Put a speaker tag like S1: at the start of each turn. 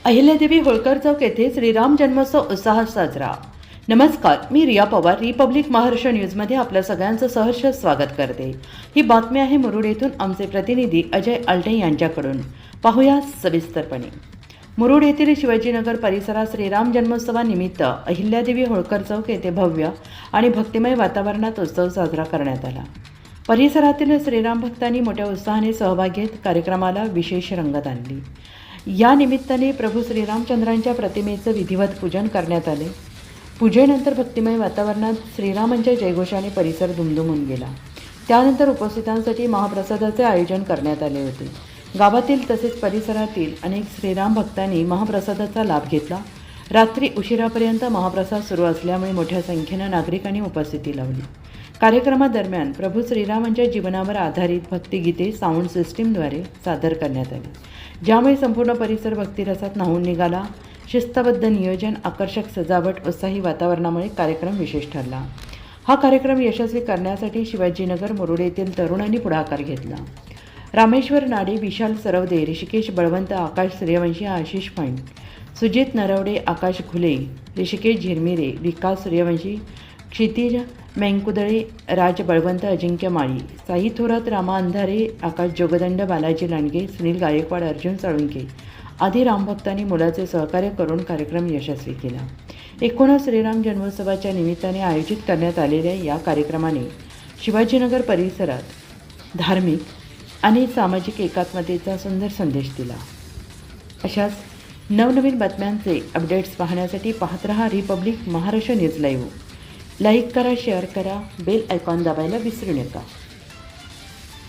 S1: अहिल्यादेवी होळकर चौक येथे श्रीराम जन्मोत्सव उत्साहात साजरा. नमस्कार, मी रिया पवार, रिपब्लिक महाराष्ट्र न्यूजमध्ये आपल्या सगळ्यांचं सहर्ष स्वागत करते. ही बातमी आहे मुरुड येथून आमचे प्रतिनिधी अजय आलटे यांच्याकडून. पाहूया सविस्तरपणे. मुरुड येथील शिवाजीनगर परिसरात श्रीराम जन्मोत्सवानिमित्त अहिल्यादेवी होळकर चौक येथे भव्य आणि भक्तिमय वातावरणात उत्सव साजरा करण्यात आला. परिसरातील श्रीराम भक्तांनी मोठ्या उत्साहाने सहभाग घेत कार्यक्रमाला विशेष रंगत आणली. या निमित्ताने प्रभू श्रीरामचंद्रांच्या प्रतिमेचं विधिवत पूजन करण्यात आले. पूजेनंतर भक्तिमय वातावरणात श्रीरामांच्या जयघोषाने परिसर दुमदुमून गेला. त्यानंतर उपस्थितांसाठी महाप्रसादाचे आयोजन करण्यात आले होते. गावातील तसेच परिसरातील अनेक श्रीराम भक्तांनी महाप्रसादाचा लाभ घेतला. रात्री उशिरापर्यंत महाप्रसाद सुरू असल्यामुळे मोठ्या संख्येनं नागरिकांनी उपस्थिती लावली. कार्यक्रमादरम्यान प्रभू श्रीरामांच्या जीवनावर आधारित भक्तिगीते साऊंड सिस्टीमद्वारे सादर करण्यात आली, ज्यामुळे संपूर्ण परिसर भक्तिरसात न्हाऊन निघाला. शिस्तबद्ध नियोजन, आकर्षक सजावट, उत्साही वातावरणामुळे कार्यक्रम विशेष ठरला. हा कार्यक्रम यशस्वी करण्यासाठी शिवाजीनगर मुरुड येथील तरुणांनी पुढाकार घेतला. रामेश्वर नाडे, विशाल सरवदे, ऋषिकेश बळवंत, आकाश सूर्यवंशी, आशिष फैन, सुजित नरवडे, आकाश घुले, ऋषिकेश झिरमिरे, विकास सूर्यवंशी, क्षितिज मेंकुदळे, राज बळवंत, अजिंक्य माळी, साई थोरात, रामा अंधारे, आकाश जोगदंड, बालाजी लांडगे, सुनील गायकवाड, अर्जुन साळुंके आदी रामभक्तांनी मुलाचे सहकार्य करून कार्यक्रम यशस्वी केला. एकूणच श्रीराम जन्मोत्सवाच्या निमित्ताने आयोजित करण्यात आलेल्या या कार्यक्रमाने शिवाजीनगर परिसरात धार्मिक आणि सामाजिक एकात्मतेचा सुंदर संदेश दिला. अशाच नवनवीन बातम्यांचे अपडेट्स पाहण्यासाठी पाहत रहा Republic Maharashtra news live. Like करा, शेअर करा, बेल आयकॉन दाबायला विसरू नका.